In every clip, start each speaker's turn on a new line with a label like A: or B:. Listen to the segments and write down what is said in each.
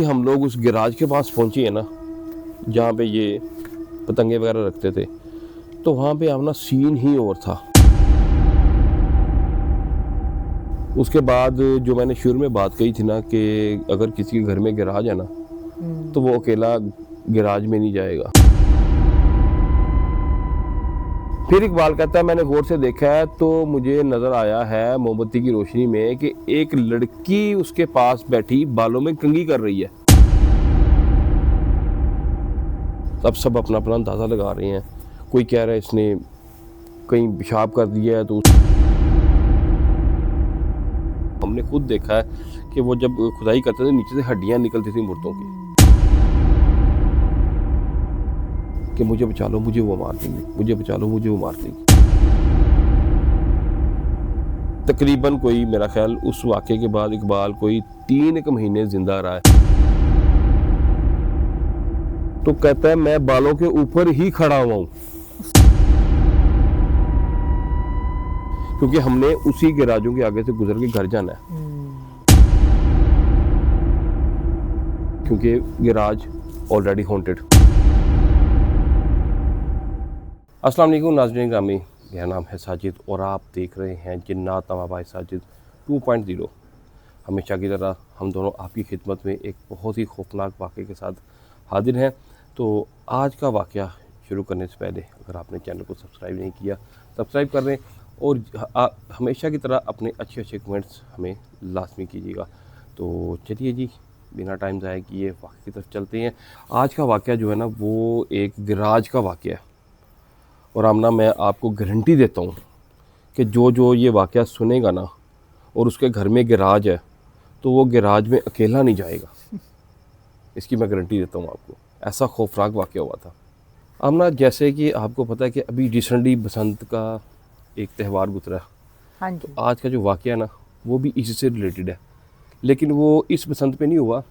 A: हम लोग उस गैराज के पास पहुंचे हैं ना, जहाँ पे ये पतंगे वगैरह रखते थे, तो वहाँ पे अपना सीन ही और था। उसके बाद जो मैंने शुरू में बात कही थी ना कि अगर किसी के घर में गैराज है ना, तो वो अकेला गैराज में नहीं जाएगा। फिर इकबाल कहता है मैंने गौर से देखा है तो मुझे नज़र आया है मोमबत्ती की रोशनी में कि एक लड़की उसके पास बैठी बालों में कंघी कर रही है। अब सब अपना अपना अंदाज़ा लगा रहे हैं। कोई कह रहा है इसने कहीं पेशाब कर दिया है, तो हमने खुद देखा है कि वो जब खुदाई करते थे नीचे से हड्डियां निकलती थी मुर्दों की, कि मुझे बचा लो मुझे वो मार देंगे, मुझे बचा लो मुझे वो मार देंगे। तकरीबन कोई मेरा ख्याल उस वाक़े के बाद इकबाल कोई 3 महीने जिंदा रहा है। तो कहता है मैं बालों के ऊपर ही खड़ा हुआ हूँ, क्योंकि हमने उसी गैराजों के आगे से गुजर के घर जाना है, क्योंकि गैराज ऑलरेडी हॉन्टेड। अस्सलाम वालेकुम नाज़रीन ग्रामी, मेरा नाम है साजिद और आप देख रहे हैं जिन्नात नवाबाई साजिद 2.0। हमेशा की तरह हम दोनों आपकी खिदमत में एक बहुत ही खौफनाक वाक़े के साथ हाजिर हैं। तो आज का वाक़या शुरू करने से पहले अगर आपने चैनल को सब्सक्राइब नहीं किया, सब्सक्राइब कर लें और हमेशा की तरह अपने अच्छे अच्छे कमेंट्स हमें लाजमी कीजिएगा। तो चलिए जी, बिना टाइम ज़ाया किए वाक़े की तरफ चलते हैं। आज का वाक़या जो है ना, वो एक गैराज का वाक़या है और आमना मैं आपको गारंटी देता हूँ कि जो ये वाक़या सुनेगा ना और उसके घर में गैराज है, तो वो गैराज में अकेला नहीं जाएगा। इसकी मैं गारंटी देता हूँ आपको। ऐसा खौफनाक वाक़या हुआ था। आमना, जैसे कि आपको पता है कि अभी रिसेंटली बसंत का एक त्यौहार गुजरा।
B: हाँ जी।
A: तो आज का जो वाक़या है ना, वो भी इसी से रिलेटेड है, लेकिन वो इस बसंत पे नहीं हुआ।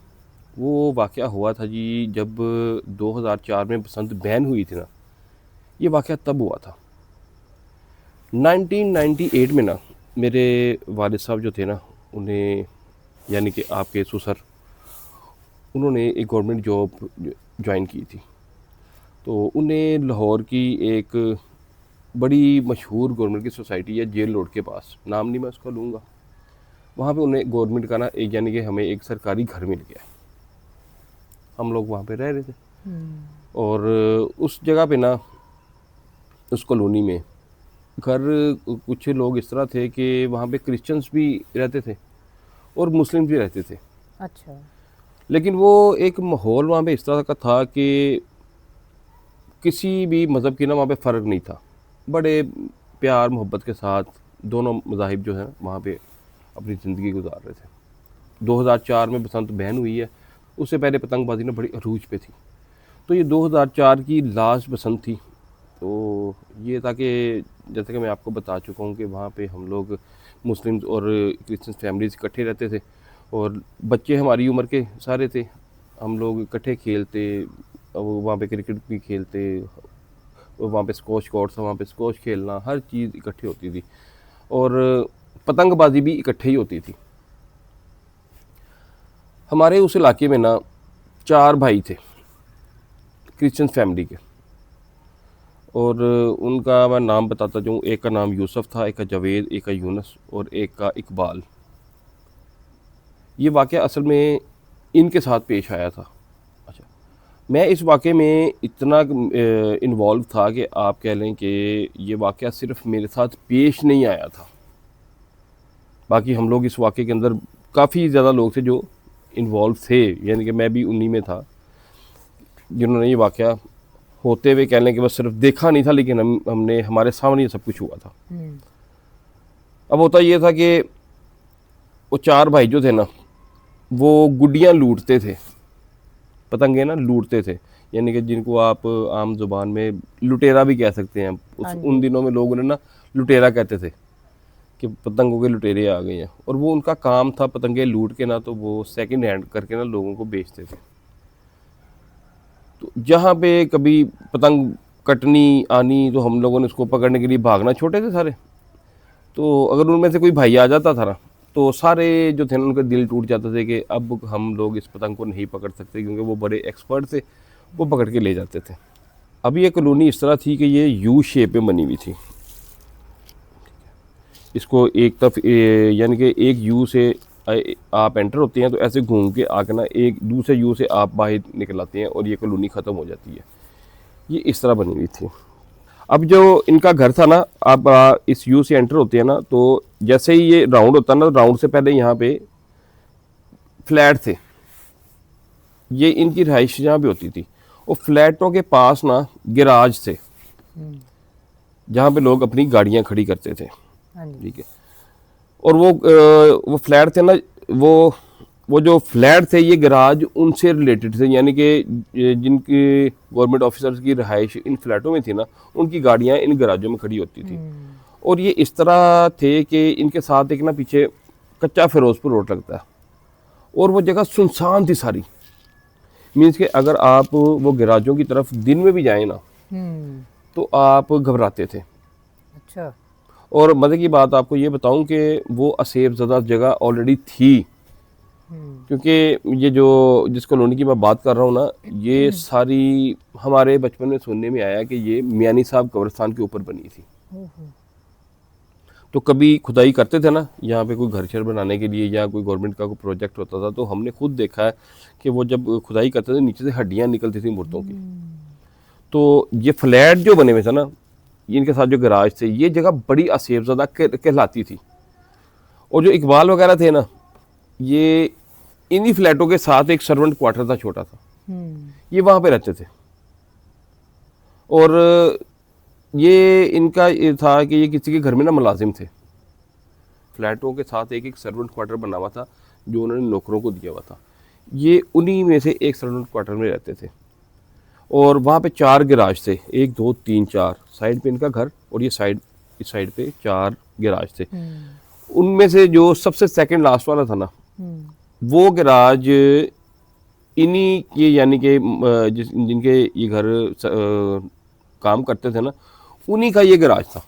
A: वो वाक़या हुआ था जी जब 2004 में बसंत बैन हुई थी ना। ये वाक़या तब हुआ था 1998 में ना। मेरे वालिद साहब जो थे ना, उन्हें यानी कि आपके ससुर, उन्होंने एक गवर्नमेंट जॉब ज्वाइन की थी। तो उन्हें लाहौर की एक बड़ी मशहूर गवर्नमेंट की सोसाइटी है जेल रोड के पास, नाम नहीं मैं उसका लूँगा, वहाँ पे उन्हें गवर्नमेंट का ना एक यानी कि हमें एक सरकारी घर मिल गया। हम लोग वहाँ पे रह रहे थे और उस जगह पे ना, उस कॉलोनी में घर कुछ लोग इस तरह थे कि वहाँ पे क्रिश्चियंस भी रहते थे और मुस्लिम भी रहते थे।
B: अच्छा।
A: लेकिन वो एक माहौल वहाँ पे इस तरह का था कि किसी भी मज़हब की ना वहाँ पे फ़र्क नहीं था। बड़े प्यार मोहब्बत के साथ दोनों मज़ाहिब जो हैं वहाँ पे अपनी ज़िंदगी गुजार रहे थे। 2004 में बसंत बैन हुई है, उससे पहले पतंगबाजी ना बड़ी अरूज पे थी। तो ये 2004 की लास्ट बसंत थी। तो ये था कि जैसे कि मैं आपको बता चुका हूँ कि वहाँ पे हम लोग मुस्लिम्स और क्रिश्चियन फैमिलीज़ इकट्ठे रहते थे और बच्चे हमारी उम्र के सारे थे। हम लोग इकट्ठे खेलते, वहाँ पे क्रिकेट भी खेलते, वहाँ पे स्क्वॉश कोर्ट था, वहाँ पे स्क्वॉश खेलना, हर चीज़ इकट्ठी होती थी और पतंगबाजी भी इकट्ठे ही होती थी। हमारे उस इलाके में ना 4 भाई थे क्रिश्चियन फैमिली के, और उनका मैं नाम बताता जाऊँ। एक का नाम यूसुफ था, एक का जावेद, एक का यूनस और एक का इकबाल। ये वाक़या असल में इनके साथ पेश आया था। अच्छा, मैं इस वाक़े में इतना इन्वॉल्व था कि आप कह लें कि ये वाक़या सिर्फ मेरे साथ पेश नहीं आया था, बाकी हम लोग इस वाक़े के अंदर काफ़ी ज़्यादा लोग थे जो इन्वॉल्व थे, यानी कि मैं भी उन्हीं में था जिन्होंने ये वाक़या होते हुए कह लें कि बस सिर्फ देखा नहीं था, लेकिन हमने हमारे सामने ये सब कुछ हुआ था। अब होता ये था कि वो 4 भाई जो थे ना, वो गुड्डियाँ लूटते थे, पतंगे ना लूटते थे, यानी कि जिनको आप आम ज़ुबान में लुटेरा भी कह सकते हैं। उन दिनों में लोग उन्हें ना लुटेरा कहते थे कि पतंगों के लुटेरे आ गए हैं, और वो उनका काम था पतंगे लूट के ना, तो वो सेकंड हैंड करके ना लोगों को बेचते थे। तो जहाँ पे कभी पतंग कटनी आनी तो हम लोगों ने उसको पकड़ने के लिए भागना, छोटे थे सारे। तो अगर उनमें से कोई भाई आ जाता था ना, तो सारे जो थे ना उनके दिल टूट जाते थे कि अब हम लोग इस पतंग को नहीं पकड़ सकते, क्योंकि वो बड़े एक्सपर्ट थे, वो पकड़ के ले जाते थे। अब ये कॉलोनी इस तरह थी कि ये यू शेप में बनी हुई थी। इसको एक तरफ यानी कि एक यू से आप एंटर होते हैं तो ऐसे घूम के आके ना एक दूसरे यू से आप बाहर निकल आते हैं और ये कॉलोनी ख़त्म हो जाती है। ये इस तरह बनी हुई थी। अब जो इनका घर था ना, आप इस यू से एंटर होते हैं ना, तो जैसे ही ये राउंड होता है ना, राउंड से पहले यहाँ पे फ्लैट थे। ये इनकी रहाइश यहाँ पे होती थी और फ्लैटों के पास ना गैराज थे जहाँ पे लोग अपनी गाड़ियाँ खड़ी करते थे। ठीक है। और वो फ्लैट थे ना, वो जो फ्लैट थे, ये गैराज उनसे रिलेटेड थे, यानी कि जिनकी गवर्नमेंट ऑफिसर्स की रहाइश इन फ्लैटों में थी ना, उनकी गाड़ियाँ इन गैराजों में खड़ी होती थी। और ये इस तरह थे कि इनके साथ एक ना पीछे कच्चा फिरोजपुर रोड लगता है और वो जगह सुनसान थी सारी। मीन्स कि अगर आप वो गैराजों की तरफ दिन में भी जाएं ना तो आप घबराते थे।
B: अच्छा।
A: और मज़े की बात आपको ये बताऊं कि वो असेफ ज़दा जगह ऑलरेडी थी, क्योंकि ये जो जिस कॉलोनी की मैं बात कर रहा हूँ ना, ये सारी हमारे बचपन में सुनने में आया कि ये मियानी साहब कब्रिस्तान के ऊपर बनी थी। तो कभी खुदाई करते थे ना यहाँ पे कोई घर शर बनाने के लिए या कोई गवर्नमेंट का कोई प्रोजेक्ट होता था, तो हमने खुद देखा है कि वो जब खुदाई करते थे नीचे से हड्डियाँ निकलती थी मुर्दों की। तो ये फ्लैट जो बने हुए थे ना, इनके साथ जो गैराज थे, ये जगह बड़ी असेफज़दा कहलाती थी। और जो इकबाल वगैरह थे ना, ये इन्हीं फ्लैटों के साथ एक सर्वेंट क्वार्टर था छोटा सा, ये वहाँ पे रहते थे। और ये इनका ये था कि ये किसी के घर में ना मुलाजिम थे। फ्लैटों के साथ एक एक सर्वेंट क्वार्टर बना हुआ था जो उन्होंने नौकरों को दिया हुआ था। ये उन्हीं में से एक सर्वेंट क्वार्टर में रहते थे। और वहाँ पे 4 गैराज थे, 1 2 3 4 साइड पे इनका घर, और ये साइड इस साइड पे 4 गैराज थे। उनमें से जो सबसे सेकंड लास्ट वाला था ना, वो गैराज इन्हीं के, यानी कि जिनके ये घर काम करते थे ना, उन्हीं का ये गैराज था।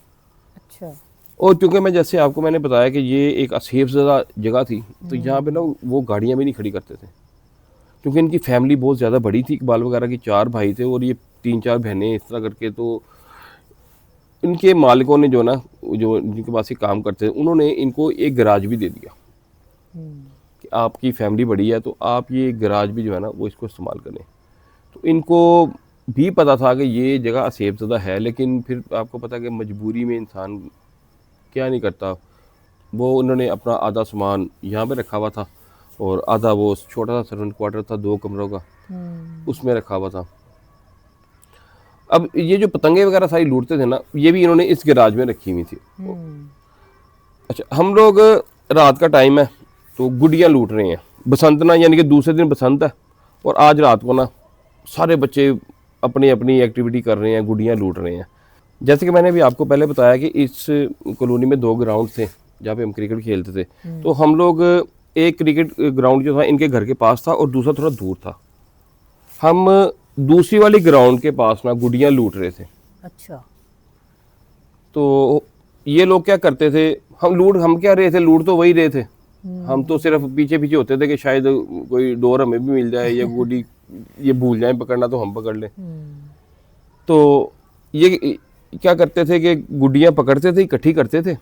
B: अच्छा।
A: और चूंकि जैसे आपको मैंने बताया कि ये एक असेफ ज़्यादा जगह थी, तो यहाँ पे ना वो गाड़ियाँ भी नहीं खड़ी करते थे, क्योंकि इनकी फैमिली बहुत ज़्यादा बड़ी थी। इकबाल वगैरह की 4 भाई थे और ये 3 4 बहनें, इस तरह करके। तो इनके मालिकों ने जो जिनके पास ये काम करते थे, उन्होंने इनको एक गैराज भी दे दिया कि आपकी फैमिली बड़ी है तो आप ये गैराज भी जो है ना वो इसको इस्तेमाल करें। तो इनको भी पता था कि ये जगह असेफज़दा है, लेकिन फिर आपको पता है कि मजबूरी में इंसान क्या नहीं करता। वो उन्होंने अपना आधा सामान यहाँ पे रखा हुआ था और आधा वो छोटा सा सर्वेंट क्वार्टर था 2 कमरों का, उसमें रखा हुआ था। अब ये जो पतंगे वगैरह सारी लूटते थे ना, ये भी इन्होंने इस गैराज में रखी हुई थी। अच्छा, हम लोग रात का टाइम है तो गुड़ियाँ लूट रहे हैं। बसंत ना, यानी कि दूसरे दिन बसंत है और आज रात को ना सारे बच्चे अपनी अपनी एक्टिविटी कर रहे हैं, गुड़ियाँ लूट रहे हैं। जैसे कि मैंने अभी आपको पहले बताया कि इस कॉलोनी में 2 ग्राउंड थे जहाँ पे हम क्रिकेट खेलते थे। तो हम लोग एक क्रिकेट ग्राउंड जो था इनके घर के पास था और दूसरा थोड़ा दूर था। हम दूसरी वाली ग्राउंड के पास ना गुड़ियाँ लूट रहे थे।
B: अच्छा।
A: तो ये लोग क्या करते थे, हम क्या रहे थे, लूट तो वही रहे थे। हम तो सिर्फ पीछे पीछे होते थे कि शायद कोई डोर हमें भी मिल जाए या गुड़ी ये भूल जाए पकड़ना तो हम पकड़ लें। तो ये क्या करते थे कि गुड़ियाँ पकड़ते थे, इकट्ठी करते थे।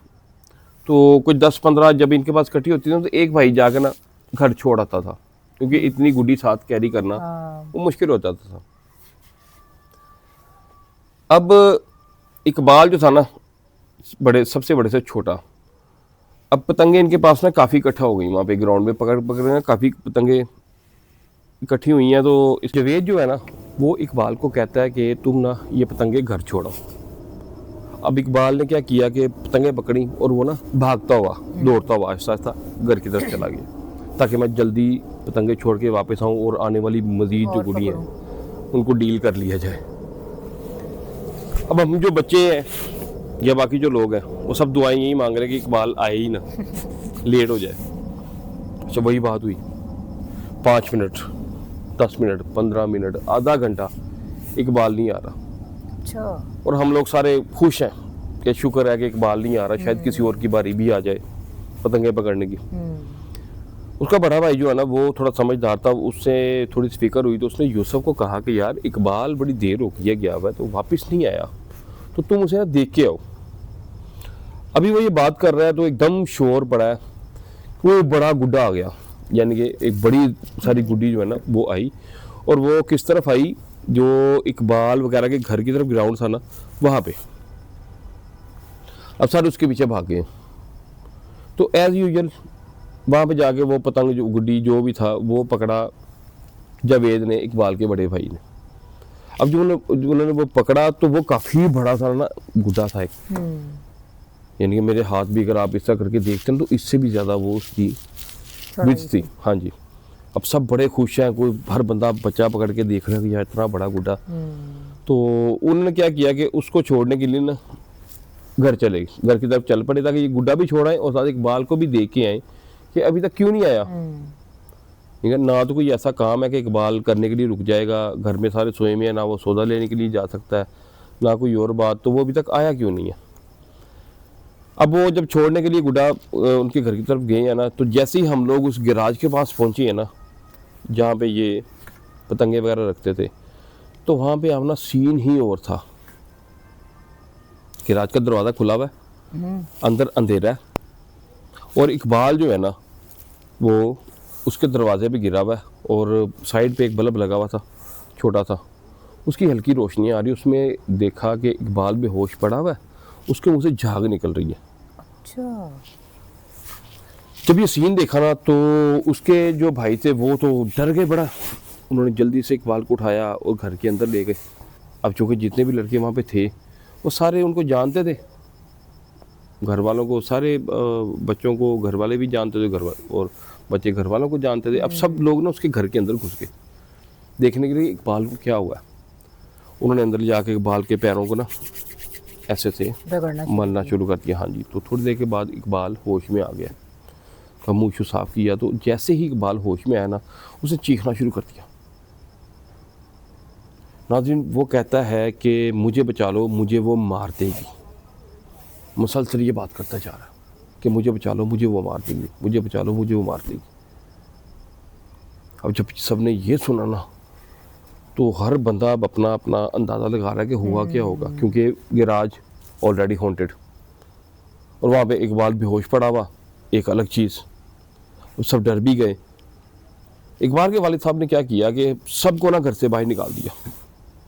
A: तो कुछ 10 15 जब इनके पास इकट्ठी होती थी तो एक भाई जाकर ना घर छोड़ आता था, क्योंकि इतनी गुड्डी साथ कैरी करना वो मुश्किल हो जाता था। अब इकबाल जो था ना, सबसे बड़े से छोटा, अब पतंगे इनके पास ना काफ़ी इकट्ठा हो गई वहाँ पे ग्राउंड में, पकड़ काफ़ी पतंगे इकट्ठी हुई हैं। तो इस जवेद जो है ना, वो इकबाल को कहता है कि तुम ना ये पतंगे घर छोड़ो। अब इकबाल ने क्या किया कि पतंगे पकड़ी और वो ना भागता हुआ, दौड़ता हुआ आहिस्ता आहिस्ता घर की तरफ चला गया, ताकि मैं जल्दी पतंगे छोड़ के वापस आऊँ और आने वाली मज़ीद जो गुड़ियाँ हैं उनको डील कर लिया जाए। अब हम जो बच्चे हैं या बाकी जो लोग हैं वो सब दुआएं यही मांग रहे हैं कि इकबाल आए ही ना, लेट हो जाए। अच्छा, वही बात हुई, 5 मिनट 10 मिनट 15 मिनट आधा घंटा इकबाल नहीं आ रहा।
B: अच्छा।
A: और हम लोग सारे खुश हैं कि शुक्र है कि इकबाल नहीं आ रहा, शायद किसी और की बारी भी आ जाए। पतंगे पकड़ने की। उसका बड़ा भाई जो है ना वो थोड़ा समझदार था, उससे थोड़ी सी फिक्र हुई तो उसने यूसुफ को कहा कि यार इकबाल बड़ी देर हो गई है गया हुआ है तो वापस नहीं आया, तो तुम उसे ना देख के आओ। अभी वो ये बात कर रहा है तो एकदम शोर पड़ा है, वो बड़ा गुड्डा आ गया, यानी कि एक बड़ी सारी गुड्डी जो है ना वो आई, और वो किस तरफ आई, जो इकबाल वगैरह के घर की तरफ ग्राउंड था ना वहाँ पे। अब सारे उसके पीछे भाग गए, तो एज यूजल वहाँ पे जाके वो पतंग जो गुड्डी जो भी था वो पकड़ा जावेद ने, इकबाल के बड़े भाई ने। अब जो उन्होंने वो पकड़ा तो वो काफ़ी बड़ा सा ना गुड्डा था एक, यानी कि मेरे हाथ भी अगर आप इस तरह करके देखते हैं तो इससे भी ज़्यादा वो उसकी विड्थ थी। हाँ जी। अब सब बड़े खुश हैं, कोई हर बंदा बच्चा पकड़ के देख रहा है कि यार इतना बड़ा गुड्डा। तो उन्होंने क्या किया कि उसको छोड़ने के लिए ना घर चले गए, घर की तरफ चल पड़े ताकि ये गुड्डा भी छोड़ आए और साथ इकबाल को भी देख के आए कि अभी तक क्यों नहीं आया। ठीक है ना, तो कोई ऐसा काम है कि इकबाल करने के लिए रुक जाएगा, घर में सारे सोए में है, ना वो सौदा लेने के लिए जा सकता है ना कोई और बात, तो वो अभी तक आया क्यों नहीं है। अब वो जब छोड़ने के लिए गुड्डा उनके घर की तरफ गए हैं ना, तो जैसे ही हम लोग उस गैराज के पास पहुंचे हैं ना जहाँ पे ये पतंगे वगैरह रखते थे, तो वहाँ पे अपना सीन ही और था। गैराज का दरवाज़ा खुला हुआ है, अंदर अंधेरा है, और इकबाल जो है ना वो उसके दरवाजे पे गिरा हुआ है, और साइड पे एक बल्ब लगा हुआ था छोटा सा, उसकी हल्की रोशनी आ रही है, उसमें देखा कि इकबाल बेहोश पड़ा हुआ है, उसके मुंह से झाग निकल रही है।
B: अच्छा।
A: जब ये सीन देखा ना तो उसके जो भाई थे वो तो डर गए बड़ा, उन्होंने जल्दी से इकबाल को उठाया और घर के अंदर ले गए। अब चूँकि जितने भी लड़के वहाँ पे थे वो सारे उनको जानते थे, घर वालों को, सारे बच्चों को घर वाले भी जानते थे, और बच्चे घर वालों को जानते थे। अब सब लोग ना उसके घर के अंदर घुस गए देखने के लिए इकबाल को क्या हुआ है। उन्होंने अंदर जाके इकबाल के पैरों को ना ऐसे से मलना शुरू कर दिया। हाँ जी। तो थोड़ी देर के बाद इकबाल होश में आ गया, का मुँह शू साफ किया, तो जैसे ही इकबाल होश में आया ना उसने चीखना शुरू कर दिया। नाज़रीन, वो कहता है कि मुझे बचा लो, मुझे वो मार देगी। मुसलसल ये बात करता जा रहा है कि मुझे बचा लो, मुझे वो मार देगी, मुझे बचा लो, मुझे वो मार देगी। अब जब सबने ये सुना ना तो हर बंदा अब अपना अपना अंदाज़ा लगा रहा है कि हुआ क्या होगा, क्योंकि गैराज ऑलरेडी हॉन्टेड और वहाँ पे इकबाल बेहोश पड़ा हुआ, एक अलग चीज़। सब डर भी गए। इकबाल के वालिद साहब ने क्या किया कि सबको ना घर से बाहर निकाल दिया,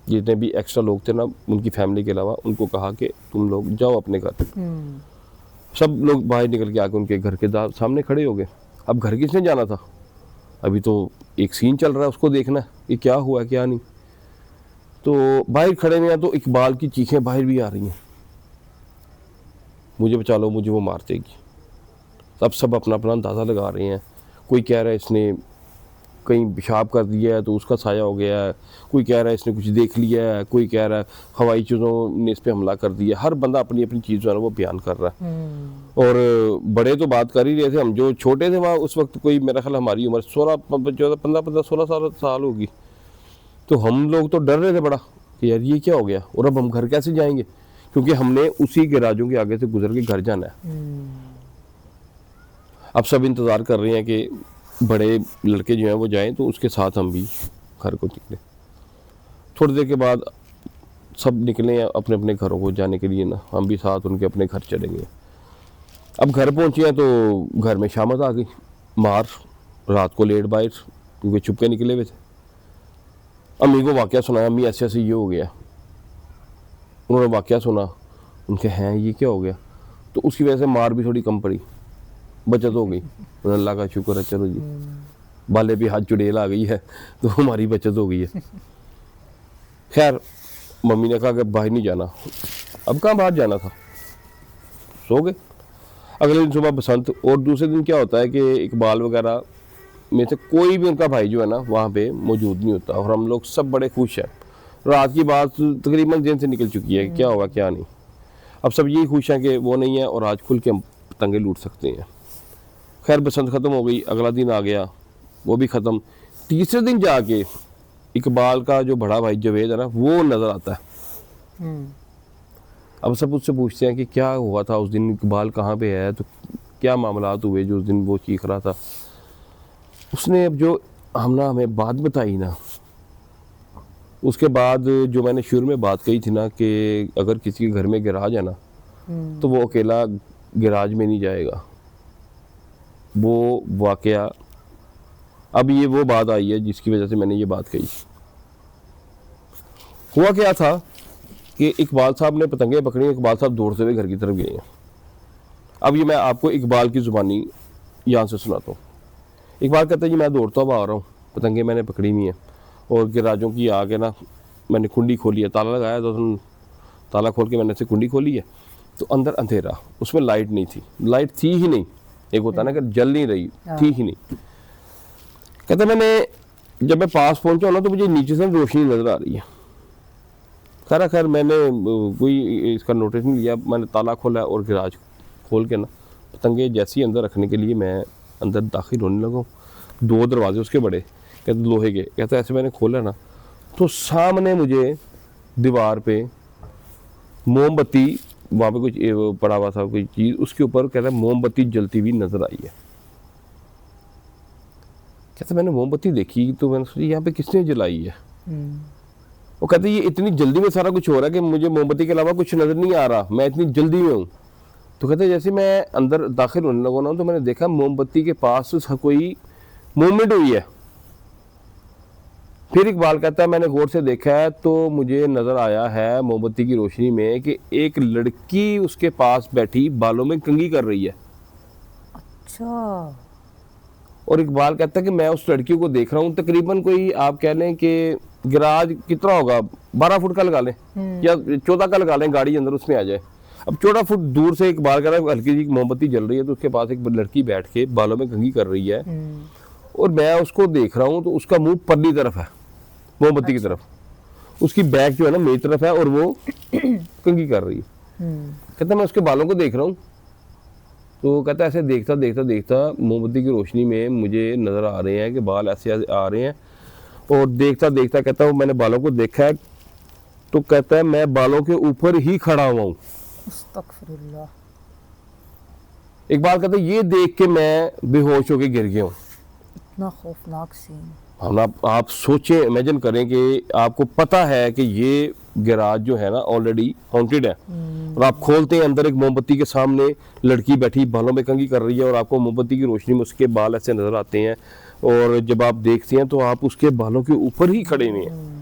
A: जितने भी एक्स्ट्रा लोग थे ना उनकी फैमिली के अलावा, उनको कहा कि तुम लोग जाओ अपने घर। सब लोग बाहर निकल के आके उनके घर के सामने खड़े हो गए। अब घर किसने जाना था, अभी तो एक सीन चल रहा है, उसको देखना है कि क्या हुआ क्या नहीं। तो बाहर खड़े में तो इकबाल की चीखें बाहर भी आ रही हैं, मुझे बचा लो, मुझे वो मार देगी। सब अपना अपना अंदाज़ा लगा रहे हैं। कोई कह रहा है इसने कहीं पेशाब कर दिया है तो उसका साया हो गया है, कोई कह रहा है इसने कुछ देख लिया है, कोई कह रहा है हवाई चीज़ों ने इस पर हमला कर दिया। हर बंदा अपनी अपनी चीज़ जो है ना वो बयान कर रहा है। और बड़े तो बात कर ही रहे थे, हम जो छोटे थे वहाँ उस वक्त कोई मेरा ख्याल हमारी उम्र 15 साल होगी, तो हम लोग तो डर रहे थे बड़ा कि यार ये क्या हो गया, और अब हम घर कैसे जाएंगे, क्योंकि हमने उसी गैराजों के आगे से गुजर के घर जाना है। अब सब इंतज़ार कर रहे हैं कि बड़े लड़के जो हैं वो जाएं तो उसके साथ हम भी घर को निकले। थोड़ी देर के बाद सब निकले अपने अपने घरों को जाने के लिए ना, हम भी साथ उनके अपने घर चले गए। अब घर पहुंचे हैं तो घर में शामत आ गई, मार रात को लेट बाहर, क्योंकि चुपके निकले हुए थे। अम्मी को वाक़या सुनाया, अम्मी ऐसे ऐसे ये हो गया। उन्होंने वाक़या सुना, उनके हैं ये क्या हो गया, तो उसकी वजह से मार भी थोड़ी कम पड़ी, बचत हो गई। अल्लाह का शुक्र है, चलो जी बाले भी हाथ चुड़ैल आ गई है तो हमारी बचत हो गई है। खैर मम्मी ने कहा कि बाहर नहीं जाना। अब कहाँ बाहर जाना था, सो गए। अगले दिन सुबह बसंत, और दूसरे दिन क्या होता है कि इकबाल वगैरह में से कोई भी उनका भाई जो है ना वहाँ पे मौजूद नहीं होता, और हम लोग सब बड़े खुश हैं। रात की बात तकरीबन दिन से निकल चुकी है, क्या होगा क्या नहीं। अब सब यही खुश हैं कि वो नहीं है और आज खुल के हम पतंगे लूट सकते हैं। खैर बसंत ख़त्म हो गई, अगला दिन आ गया, वो भी ख़त्म। तीसरे दिन जाके इकबाल का जो बड़ा भाई जवेद है ना वो नज़र आता है। अब सब उससे पूछते हैं कि क्या हुआ था उस दिन, इकबाल कहाँ पे है, तो क्या मामलात हुए जो उस दिन वो चीख रहा था। उसने अब जो हमें बात बताई ना, उसके बाद जो मैंने शुरू में बात कही थी ना कि अगर किसी के घर में गैराज है ना तो वो अकेला गैराज में नहीं जाएगा, वो वाकया अब ये वो बात आई है जिसकी वजह से मैंने ये बात कही। हुआ क्या था कि इकबाल साहब ने पतंगे पकड़ी, इकबाल साहब दौड़ते हुए घर की तरफ गए हैं। अब ये मैं आपको इकबाल की ज़ुबानी यहाँ से सुनाता हूँ। इकबाल कहता है जी मैं दौड़ता हुआ आ रहा हूँ, पतंगे मैंने पकड़ी हुई हैं और गैराजों की आगे ना मैंने कुंडी खोली है, ताला लगाया तो ताला खोल के मैंने ऐसे कुंडी खोली है तो अंदर अंधेरा, उसमें लाइट नहीं थी, लाइट थी ही नहीं, एक होता ना कि जल नहीं रही थी ही नहीं। कहता मैंने जब मैं पास पहुंचा ना तो मुझे नीचे से रोशनी नज़र आ रही है। खैर मैंने कोई इसका नोटिस नहीं लिया, मैंने ताला खोला और गैराज खोल के ना पतंगे जैसे ही अंदर रखने के लिए मैं अंदर दाखिल होने लगा। 2 दरवाजे उसके बड़े, कहते लोहे के, कहता ऐसे मैंने खोला ना तो सामने मुझे दीवार पे मोमबत्ती, वहाँ पे कुछ पड़ा हुआ था कोई चीज़, उसके ऊपर कहता मोमबत्ती जलती हुई नज़र आई है। कहते मैंने मोमबत्ती देखी तो मैंने सोची यहाँ पे किसने जलाई है। वो कहते ये इतनी जल्दी में सारा कुछ हो रहा है कि मुझे मोमबत्ती के अलावा कुछ नज़र नहीं आ रहा, मैं इतनी जल्दी में हूँ। तो कहते जैसे मैं अंदर दाखिल होने लगा ना तो मैंने देखा मोमबत्ती के पास कोई मूवमेंट हुई है। फिर इकबाल कहता है मैंने गौर से देखा है तो मुझे नज़र आया है मोमबत्ती की रोशनी में कि एक लड़की उसके पास बैठी बालों में कंघी कर रही है।
B: अच्छा।
A: और इकबाल कहता है कि मैं उस लड़की को देख रहा हूँ, तकरीबन कोई आप कह लें कि गैराज कितना होगा, 12 फुट का लगा लें या 14 का लगा लें, गाड़ी अंदर उसमें आ जाए। अब 14 फुट दूर से इकबाल कह रहा है हल्की सी मोमबत्ती जल रही है तो उसके पास एक लड़की बैठ के बालों में कंघी कर रही है और मैं उसको देख रहा हूँ तो उसका मुंह परली तरफ है मोमबत्ती की तरफ, उसकी बैक जो है ना मेरी तरफ है और वो कंघी कर रही है। कहता मैं उसके बालों को देख रहा हूँ। तो कहता ऐसे देखता देखता देखता मोमबत्ती की रोशनी में मुझे नज़र आ रहे हैं कि बाल ऐसे आ रहे हैं और देखता देखता कहता हूँ मैंने बालों को देखा है तो कहता है मैं बालों के ऊपर ही खड़ा हुआ हूँ।
B: अस्तगफिरुल्लाह।
A: इकबाल कहता है ये देख के मैं बेहोश होकर गिर गया हूँ।
B: इतना खौफनाक सीन।
A: हम आप सोचें, इमेजिन करें कि आपको पता है कि ये गैराज जो है ना ऑलरेडी हॉन्टेड है और आप खोलते हैं अंदर एक मोमबत्ती के सामने लड़की बैठी बालों में कंघी कर रही है और आपको मोमबत्ती की रोशनी में उसके बाल ऐसे नजर आते हैं और जब आप देखते हैं तो आप उसके बालों के ऊपर ही खड़े हुए हैं।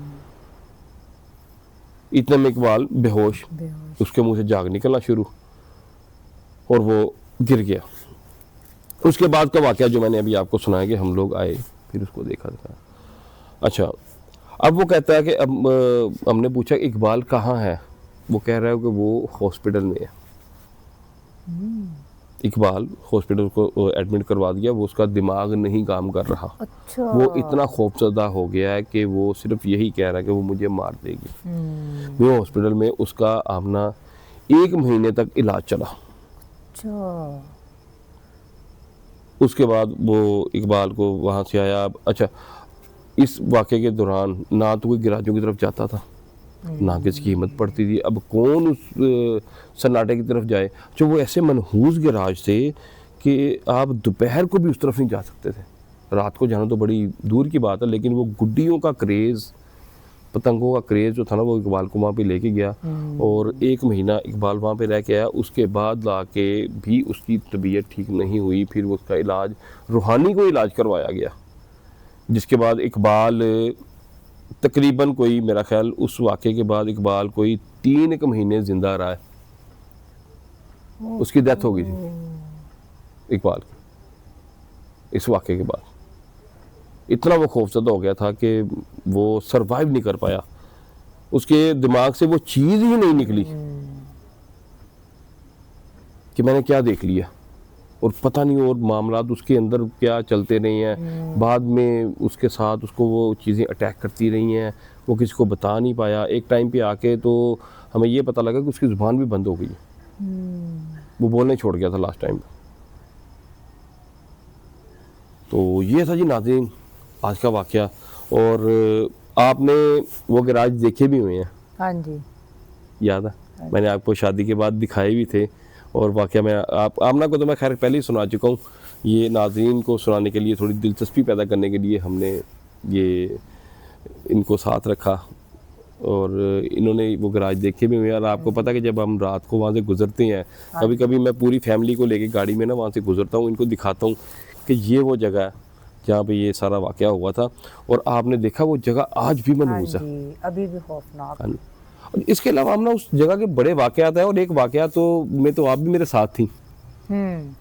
A: इतने में इकबाल बेहोश, उसके मुंह से जाग निकलना शुरू और वो गिर गया। उसके बाद का वाकया जो मैंने अभी आपको सुनाया कि हम लोग आए फिर उसको देखा था। अच्छा, अब वो कहता है कि अब हमने पूछा इकबाल कहाँ है, वो कह रहा है कि वो हॉस्पिटल में है। इकबाल हॉस्पिटल को एडमिट करवा दिया, वो उसका दिमाग नहीं काम कर रहा।
B: अच्छा।
A: वो इतना खौफजदा हो गया है कि वो सिर्फ यही कह रहा है कि वो मुझे मार देगी। वो हॉस्पिटल में उसका आमना 1 महीने तक इलाज चला।
B: अच्छा।
A: उसके बाद वो इकबाल को वहाँ से आया। अच्छा, इस वाक़े के दौरान ना तो कोई गैराजों की तरफ जाता था ना किसी की हिम्मत पड़ती थी, अब कौन उस सन्नाटे की तरफ जाए। जो वो ऐसे मनहूस गैराज थे कि आप दोपहर को भी उस तरफ नहीं जा सकते थे, रात को जाना तो बड़ी दूर की बात है। लेकिन वो गुड्डियों का क्रेज़, पतंगों का क्रेज़ जो था ना वो इकबाल को वहाँ पे लेके गया और 1 महीना इकबाल वहाँ पे रह के आया। उसके बाद ला के भी उसकी तबीयत ठीक नहीं हुई, फिर उसका इलाज रूहानी को इलाज करवाया गया, जिसके बाद इकबाल तकरीबन कोई मेरा ख्याल उस वाक़े के बाद इकबाल कोई 3 महीने ज़िंदा रहा है। उसकी डेथ हो गई थी इकबाल की इस वाक़े के बाद। इतना वो खौफज़दा हो गया था कि वो सरवाइव नहीं कर पाया, उसके दिमाग से वो चीज़ ही नहीं निकली कि मैंने क्या देख लिया और पता नहीं और मामलात उसके अंदर क्या चलते रहे हैं। बाद में उसके साथ उसको वो चीज़ें अटैक करती रही हैं, वो किसी को बता नहीं पाया। एक टाइम पे आके तो हमें ये पता लगा कि उसकी ज़ुबान भी बंद हो गई, वो बोलने छोड़ गया था लास्ट टाइम। तो ये था जी नाज़रीन आज का वाक़या। और आपने वो गैराज देखे भी हुए हैं?
B: हाँ जी,
A: याद है, मैंने आपको शादी के बाद दिखाए भी थे और वाक़या मैं आप आमना को तो मैं खैर पहले ही सुना चुका हूँ, ये नाज़रीन को सुनाने के लिए, थोड़ी दिलचस्पी पैदा करने के लिए हमने ये इनको साथ रखा। और इन्होंने वो गराज देखे भी हुए हैं। और आपको पता है कि जब हम रात को वहाँ से गुजरते हैं, कभी कभी मैं पूरी फैमिली को लेके गाड़ी में ना वहाँ से गुजरता हूँ, इनको दिखाता हूँ कि ये वो जगह है जहाँ पे ये सारा वाक़या हुआ था। और आपने देखा वो जगह आज भी
B: हाँ
A: मनहूस है।
B: जी, अभी भी खौफनाक।
A: हाँ। और इसके अलावा हम ना उस जगह के बड़े वाक़यात हैं, और एक वाक़या तो में तो आप भी मेरे साथ थी,
B: हम्म।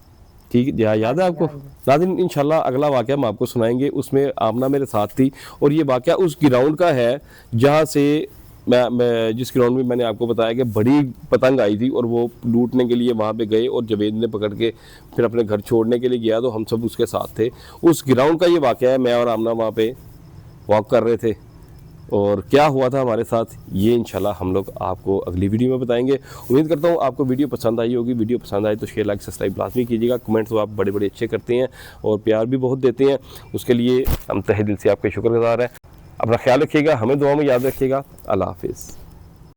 A: ठीक है, याद है आपको? नाज़रीन इंशाल्लाह अगला वाक़या हम आपको सुनाएंगे, उसमें आमना मेरे साथ थी। और ये वाक़या उस ग्राउंड का है जहाँ से मैं जिस ग्राउंड में मैंने आपको बताया कि बड़ी पतंग आई थी और वो लूटने के लिए वहाँ पे गए, और जवेद ने पकड़ के फिर अपने घर छोड़ने के लिए गया, तो हम सब उसके साथ थे। उस ग्राउंड का ये वाक़या है, मैं और आमना वहाँ पे वॉक कर रहे थे, और क्या हुआ था हमारे साथ ये इंशाल्लाह हम लोग आपको अगली वीडियो में बताएंगे। उम्मीद करता हूँ आपको वीडियो पसंद आई होगी। वीडियो पसंद आए तो शेयर, लाइक, सब्सक्राइब लाजमी कीजिएगा। कमेंट्स तो आप बड़े बड़े अच्छे करते हैं और प्यार भी बहुत देते हैं, उसके लिए हम तहे दिल से आपके शुक्रगुजार हैं। अपना ख्याल रखिएगा, हमें दुआ में याद रखिएगा। अल्लाह हाफिज़।